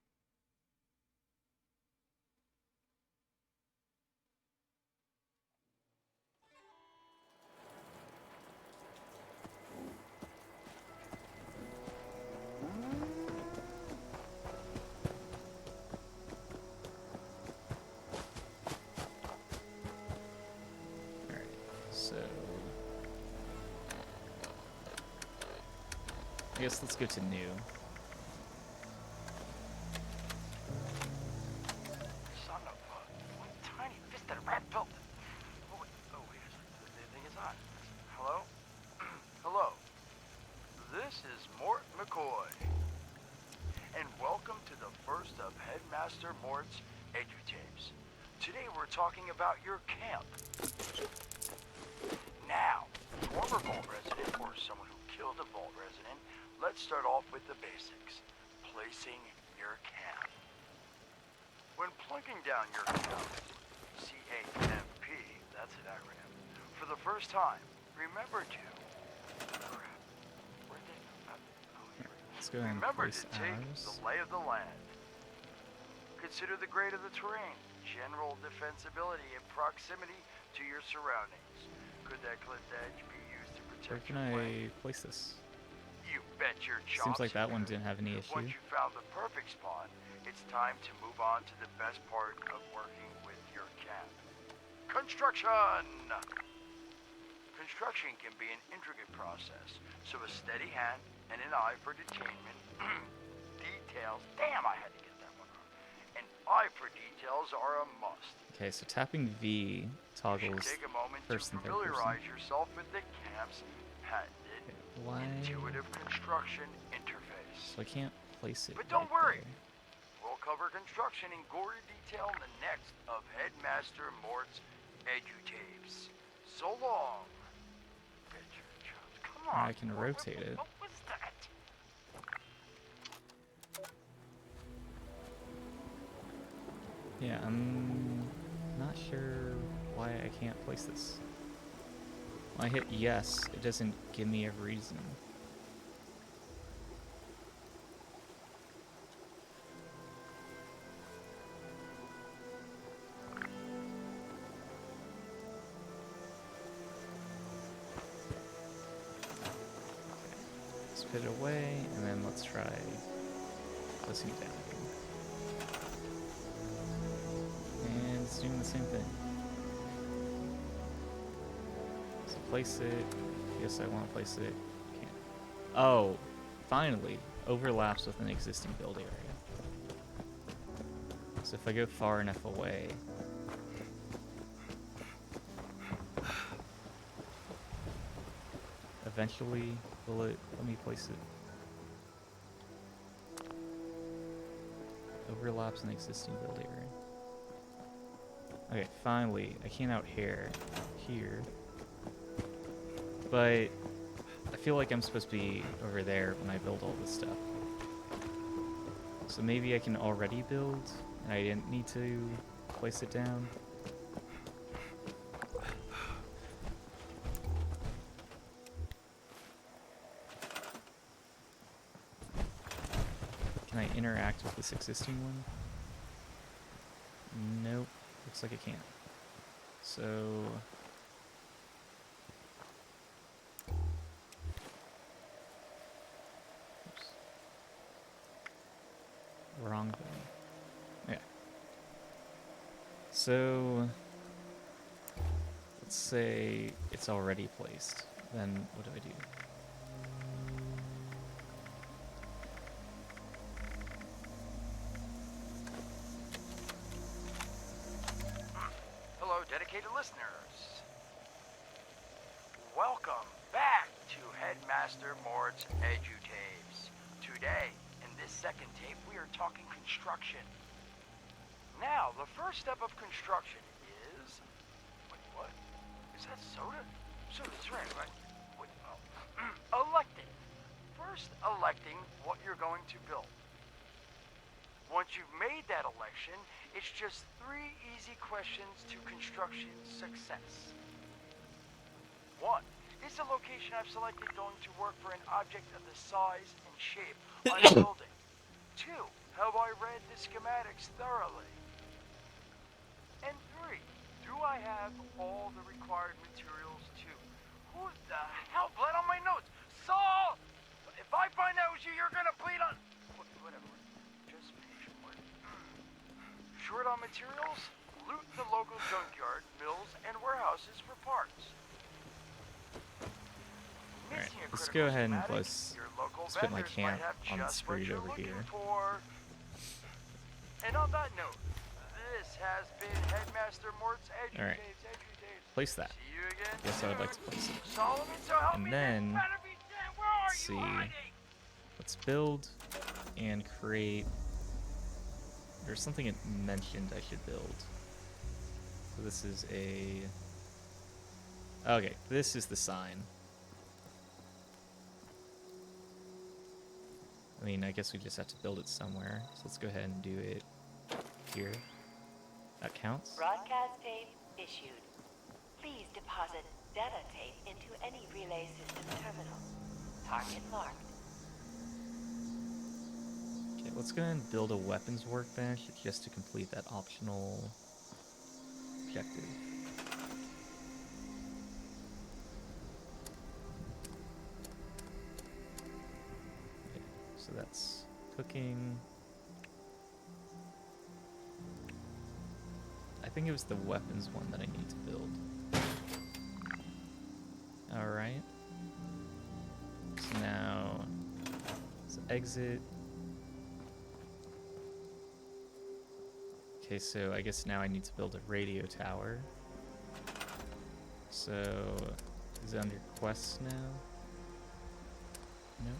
I guess let's go to new. Son of a one tiny fisted rat built. Oh wait, the thing is on. Hello? Hello. This is Mort McCoy. And welcome to the first of Headmaster Mort's edutapes. Today we're talking about your camp. Now, former Vault resident or someone who killed a Vault resident, let's start off with the basics. Placing your camp. When plunking down your camp, CAMP, that's an acronym, for the first time, remember to... Crap. Where did... Let's go ahead and Remember place to take ours. the lay of the land. Consider the grade of the terrain, general defensibility, and proximity to your surroundings. Could that clipped edge be used to Where protect can your plane? I place this? You bet your chops. Seems like that you one could. didn't have any issue. Once you found the perfect spot, it's time to move on to the best part of working with your camp. Construction! Construction can be an intricate process, so a steady hand and an eye for detainment, details, damn I had to get that one wrong. An eye for details are a must. Okay, so tapping V You toggles should take a moment first to and third person. familiarize yourself with the camp's patented Why? intuitive construction interface. So I can't place it. But don't right worry. there. We'll cover construction in gory detail in the next of Headmaster Mort's edutapes. So long. Bet your chops. Come on. I can rotate it. What was that? Yeah, I'm not sure why I can't place this. When I hit yes, it doesn't give me a reason. Let's put it away, and then let's try placing it down again. And it's doing the same thing. So place it. Yes, I want to place it. Can't. Oh, finally, overlaps with an existing build area. So if I go far enough away, eventually will it let me place it. Overlaps an existing build area. Okay, finally, I came out here, but I feel like I'm supposed to be over there when I build all this stuff. So maybe I can already build, and I didn't need to place it down. Can I interact with this existing one? Nope. Looks like I can't. So... Oops. Wrong thing. Yeah. So... Let's say it's already placed. Then what do I do? Hello, dedicated listeners. Welcome back to Headmaster Mort's edutapes. Today, in this second tape, we are talking construction. Now, the first step of construction is... Wait, what? Is that soda? Soda's right, right? Wait, oh. Electing. First, electing what you're going to build. Once you've made that election, it's just 3 easy questions to construction success. 1. Is the location I've selected going to work for an object of the size and shape I'm building? 2. Have I read the schematics thoroughly? And 3. Do I have all the required materials to... Who the hell bled on my notes? Saul! If I find out it was you, you're gonna bleed on... Whatever. Just finish work. Short on materials? Loot the local junkyard, mills, and warehouses for parts. Alright, Missing a let's critical go ahead and schematic? place Your local put my vendors camp might have on the just street what you're over looking here. for. And on that note, this has been Headmaster Mort's All right, place that. See you again. Guess I would like to place it. Solomon, so help And me, then this better be Sam. Where are let's you see. hiding? Let's build and create. There's something it mentioned I should build. So this is a. Okay, this is the sign. I mean, I guess we just have to build it somewhere. So let's go ahead and do it here. That counts. Broadcast tape issued. Please deposit data tape into any relay system terminal. Target marked. Okay, let's go ahead and build a weapons workbench just to complete that optional objective. Okay, so that's cooking. I think it was the weapons one that I need to build. Alright. So now, let's exit. Okay, so I guess now I need to build a radio tower. So, is it under quests now? No.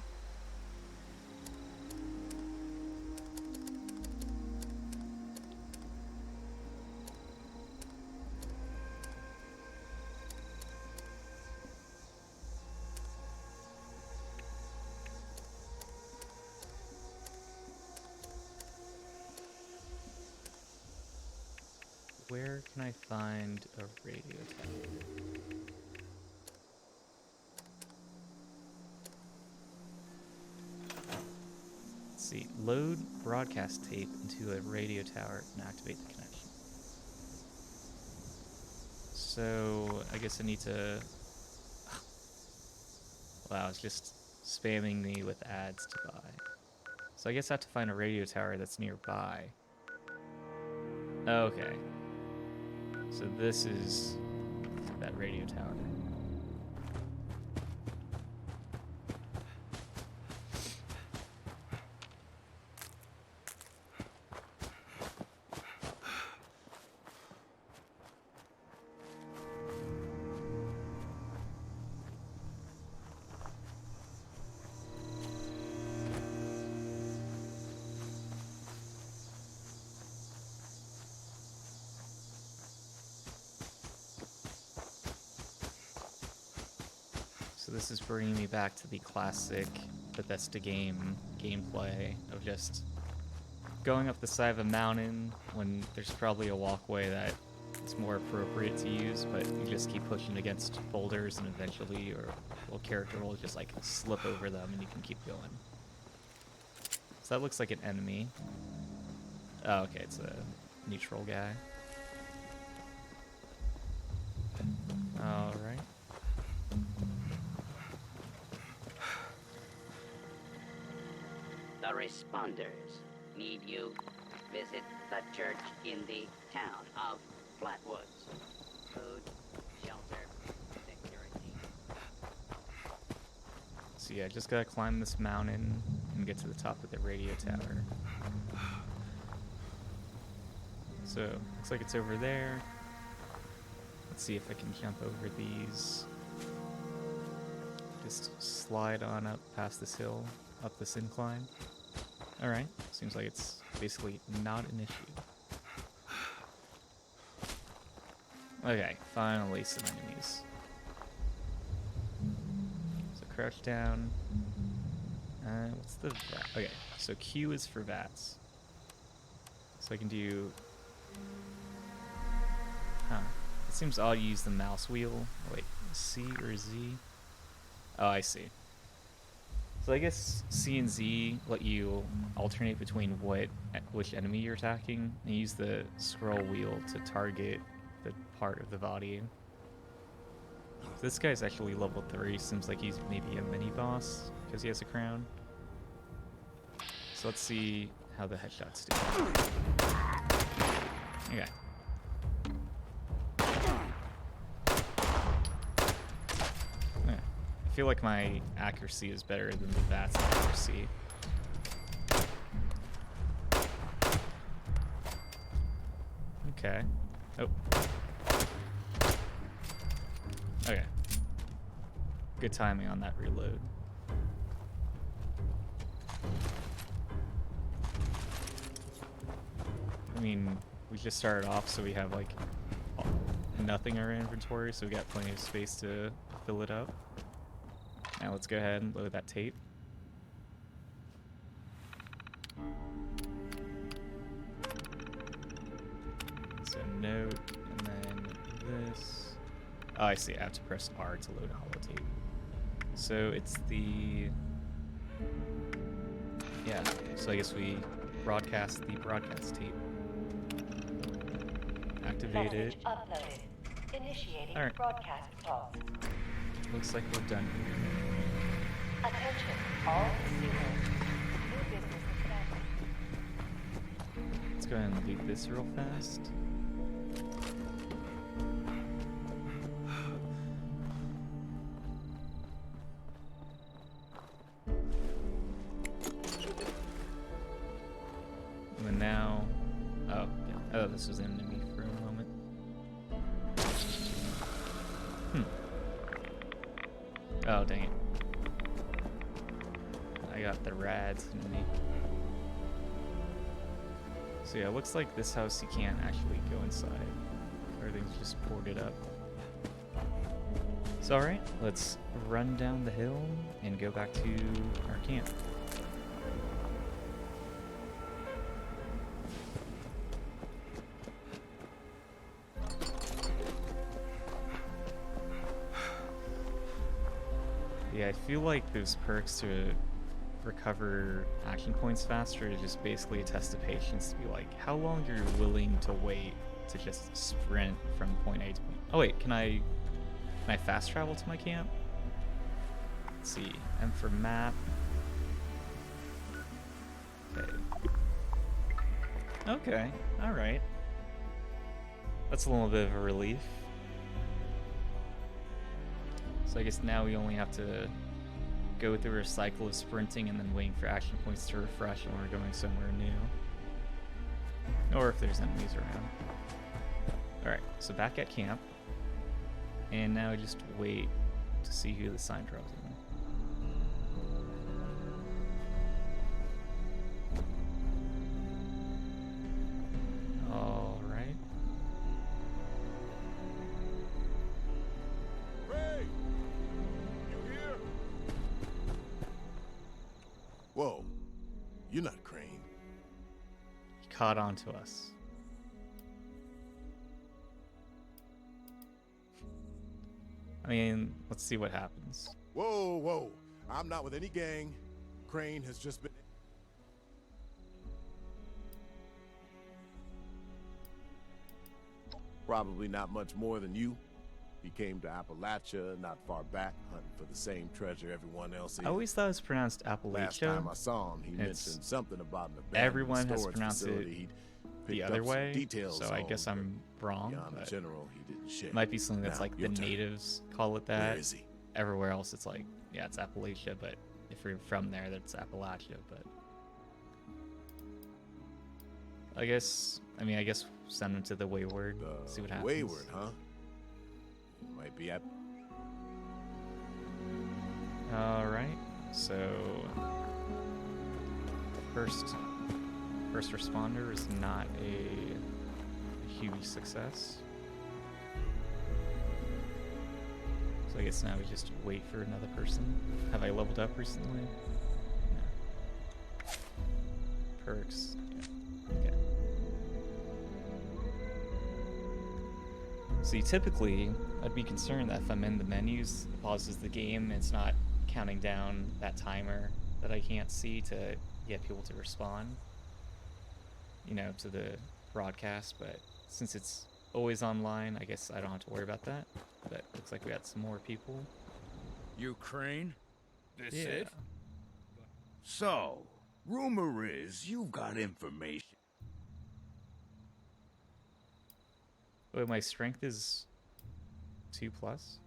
Where can I find a radio tower? Let's see. Load broadcast tape into a radio tower and activate the connection. So I guess I need to. Wow, it's just spamming me with ads to buy. So I guess I have to find a radio tower that's nearby. Okay. So this is that radio tower. So this is bringing me back to the classic Bethesda gameplay of just going up the side of a mountain when there's probably a walkway that is more appropriate to use, but you just keep pushing against boulders and eventually your little character will just like slip over them and you can keep going. So that looks like an enemy. Oh, okay, it's a neutral guy. Alright. The responders need you. Visit the church in the town of Flatwoods. Food, shelter, security. So yeah, just gotta climb this mountain and get to the top of the radio tower. So, looks like it's over there. Let's see if I can jump over these. Just slide on up past this hill, up this incline. Alright, seems like it's basically not an issue. Okay, finally some enemies. So crouch down. What's the vat? Okay, so Q is for VATS. So I can do... Huh. It seems odd to use the mouse wheel. Oh, wait, C or Z? Oh, I see. So I guess C and Z let you alternate between which enemy you're attacking, and use the scroll wheel to target the part of the body. So this guy's actually level 3, seems like he's maybe a mini-boss, because he has a crown. So let's see how the headshots do. Okay. feel like my accuracy is better than the VAT's accuracy. Okay. Oh. Okay. Good timing on that reload. I mean, we just started off, so we have like nothing in our inventory, so we got plenty of space to fill it up. Now let's go ahead and load that tape. So note, and then this. Oh, I see. I have to press R to load a holotape. So it's the... Yeah, so I guess we broadcast the broadcast tape. Activate it. Uploaded. Initiating All right. broadcast talk. Looks like we're done here. Attention, all consumers. New business established. Let's go ahead and delete this real fast. And now, oh, yeah. Oh, this was enemy for a moment. Oh, dang it. I got the rads in me. So yeah, it looks like this house you can't actually go inside. Everything's just boarded up. So alright, let's run down the hill and go back to our camp. Yeah, I feel like those perks to recover action points faster is just basically a test of patience to be like, how long you're willing to wait to just sprint from point A to point... Oh wait, can I fast travel to my camp? Let's see, M for map. Okay. Okay, alright. That's a little bit of a relief. So I guess now we only have to go through a cycle of sprinting and then waiting for action points to refresh when we're going somewhere new. Or if there's enemies around. Alright, so back at camp. And now just wait to see who the sign draws in. Alright. Whoa, you're not Crane. He caught on to us. I mean, let's see what happens. Whoa, whoa, I'm not with any gang. Crane has just been... Probably not much more than you. He came to Appalachia not far back, hunting for the same treasure everyone else is. I always thought it was pronounced Appalachia. Last time I saw him, he mentioned something about an abandoned everyone has storage pronounced facility. it the other way, so I guess I'm wrong. Beyond the general, he didn't share. It might be something that's Now, like the your turn. natives call it that. Where is he? Everywhere else, it's like, yeah, it's Appalachia, but if you're from there, that's Appalachia. But I guess send him to the Wayward. See what happens. Wayward, huh? Might be at... Alright, so first responder is not a huge success. So I guess now we just wait for another person. Have I leveled up recently? No. Perks. Yeah. Okay. See, typically, I'd be concerned that if I'm in the menus, it pauses the game, it's not counting down that timer that I can't see to get people to respond, you know, to the broadcast, but since it's always online, I guess I don't have to worry about that. But looks like we got some more people. You Crane? This Yeah. it? So, rumor is you've got information. Wait, my strength is 2+?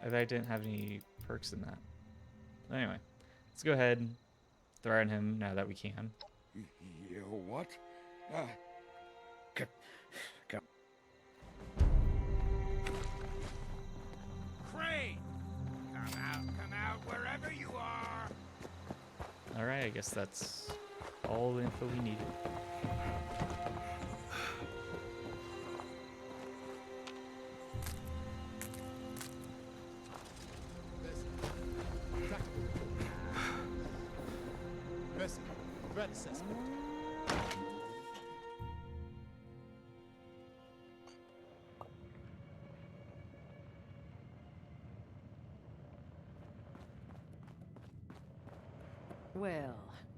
I didn't have any perks in that. Anyway, let's go ahead and throw on him now that we can. You what? Crane! Come out, wherever you are! Alright, I guess that's all the info we needed. Bessie, threat assessment. Well,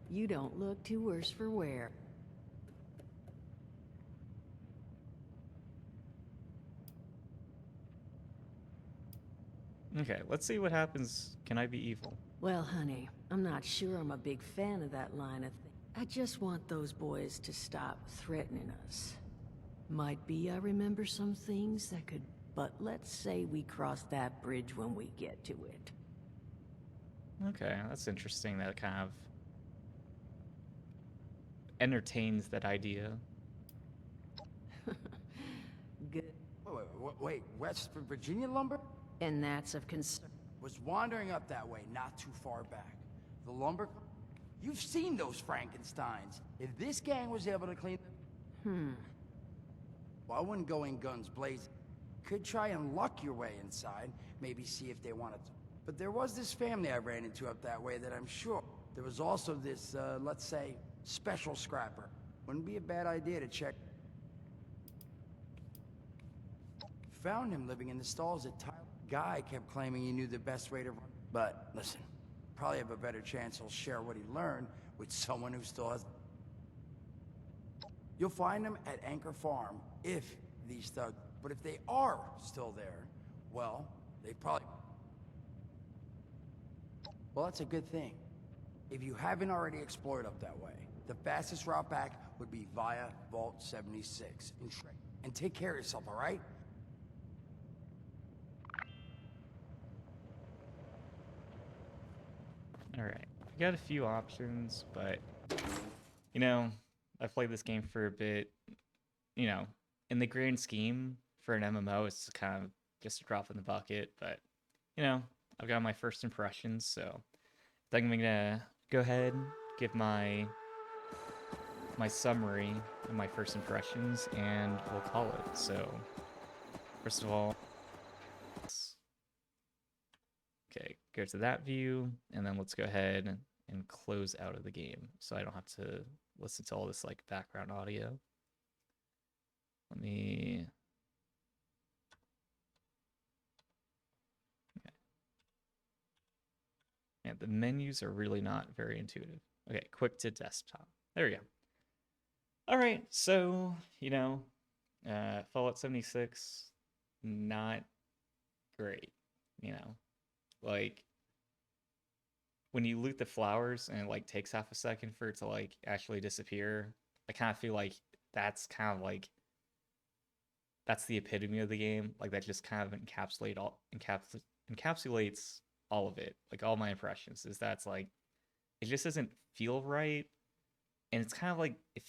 you don't look too worse for wear. Okay, let's see what happens. Can I be evil? Well, honey, I'm not sure I'm a big fan of that line of thing. I just want those boys to stop threatening us. Might be I remember some things that could, but let's say we cross that bridge when we get to it. Okay, that's interesting. That kind of entertains that idea. Good. Wait, West Virginia lumber? And that's of concern. Was wandering up that way not too far back. The lumber... You've seen those Frankensteins. If this gang was able to clean them... Well, I wouldn't go in guns blazing. Could try and luck your way inside, maybe see if they wanted to. But there was this family I ran into up that way that I'm sure. There was also this, let's say, special scrapper. Wouldn't be a bad idea to check. Found him living in the stalls at Tyler. Guy kept claiming he knew the best way to run. But listen, probably have a better chance he'll share what he learned with someone who still has. You'll find him at Anchor Farm if these thugs. But if they are still there, well, they probably. Well, that's a good thing. If you haven't already explored up that way, the fastest route back would be via Vault 76 in Shrek. And take care of yourself, all right? Alright, we got a few options, but, you know, I've played this game for a bit. You know, in the grand scheme, for an MMO, it's kind of just a drop in the bucket, but, you know, I've got my first impressions, so I think I'm gonna go ahead, give my summary of my first impressions, and we'll call it. So, first of all, okay, go to that view, and then let's go ahead and close out of the game, so I don't have to listen to all this like background audio. Let me. Okay. Yeah, the menus are really not very intuitive. Okay, quick to desktop. There we go. All right, so, you know, Fallout 76, not great, you know. Like, when you loot the flowers and it, like, takes half a second for it to, like, actually disappear, I kind of feel like that's kind of, like, that's the epitome of the game. Like, that just kind of encapsulates all of it. Like, all my impressions is that's, like, it just doesn't feel right. And it's kind of like, it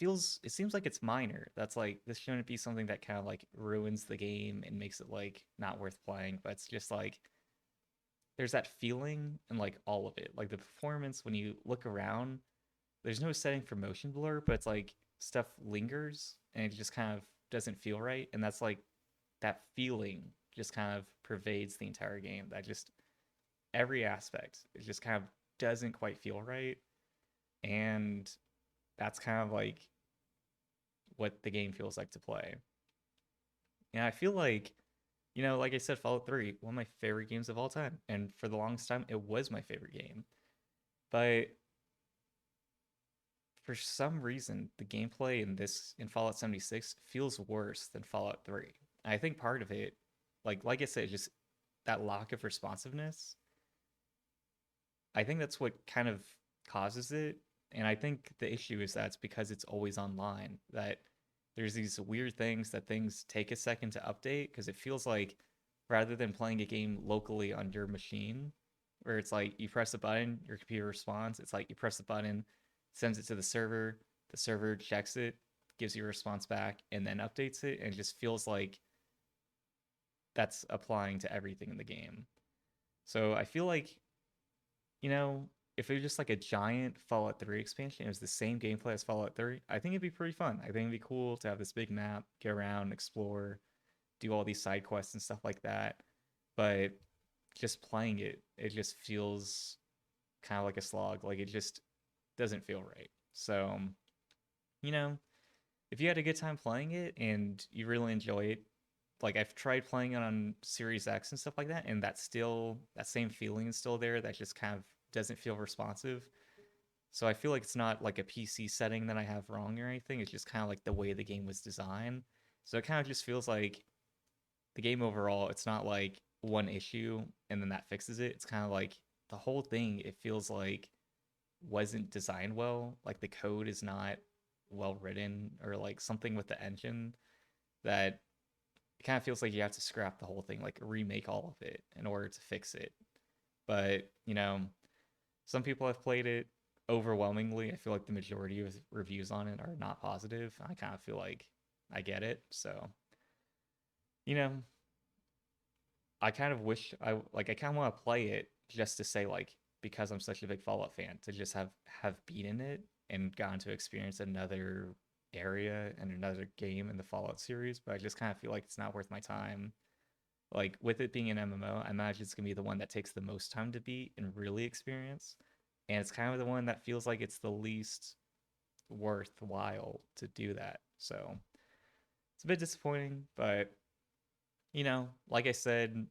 seems like it's minor. That's like, this shouldn't be something that kind of like ruins the game and makes it like not worth playing. But it's just like, there's that feeling and like all of it. Like the performance, when you look around, there's no setting for motion blur, but it's like stuff lingers and it just kind of doesn't feel right. And that's like, that feeling just kind of pervades the entire game. That just, every aspect, it just kind of doesn't quite feel right. And that's kind of like what the game feels like to play. And I feel like, you know, like I said, Fallout 3, one of my favorite games of all time. And for the longest time, it was my favorite game. But for some reason, the gameplay in Fallout 76 feels worse than Fallout 3. And I think part of it, like I said, just that lack of responsiveness. I think that's what kind of causes it. And I think the issue is that it's because it's always online, that there's these weird things that things take a second to update, because it feels like rather than playing a game locally on your machine, where it's like you press a button, your computer responds. It's like you press the button, sends it to the server checks it, gives you a response back, and then updates it. And it just feels like that's applying to everything in the game. So I feel like, you know, if it was just like a giant Fallout 3 expansion, it was the same gameplay as Fallout 3, I think it'd be pretty fun. I think it'd be cool to have this big map, get around, explore, do all these side quests and stuff like that. But just playing it, it just feels kind of like a slog. Like it just doesn't feel right. So, you know, if you had a good time playing it and you really enjoy it, like I've tried playing it on Series X and stuff like that, and that's still that same feeling is still there. That just kind of doesn't feel responsive. So I feel like it's not like a PC setting that I have wrong or anything. It's just kind of like the way the game was designed. So it kind of just feels like the game overall, it's not like one issue and then that fixes it. It's kind of like the whole thing, it feels like wasn't designed well. Like the code is not well written, or like something with the engine that it kind of feels like you have to scrap the whole thing, like remake all of it in order to fix it. But, you know, some people have played it overwhelmingly. I feel like the majority of reviews on it are not positive. I kind of feel like I get it. So, you know, I kind of wish I kind of want to play it just to say like because I'm such a big Fallout fan to just have beaten it and gotten to experience another area and another game in the Fallout series, but I just kind of feel like it's not worth my time. Like with it being an MMO, I imagine it's gonna be the one that takes the most time to beat and really experience, and it's kind of the one that feels like it's the least worthwhile to do that. So it's a bit disappointing, but you know, like I said,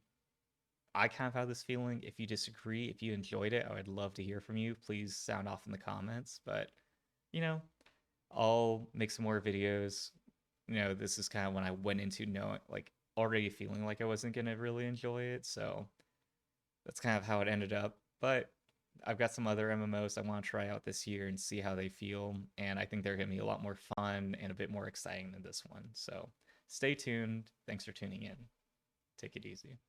I kind of have this feeling. If you disagree, if you enjoyed it, I would love to hear from you. Please sound off in the comments. But, you know, I'll make some more videos. You know, this is kind of when I went into knowing, like, already feeling like I wasn't going to really enjoy it. So that's kind of how it ended up. But I've got some other MMOs I want to try out this year and see how they feel. And I think they're going to be a lot more fun and a bit more exciting than this one. So stay tuned. Thanks for tuning in. Take it easy.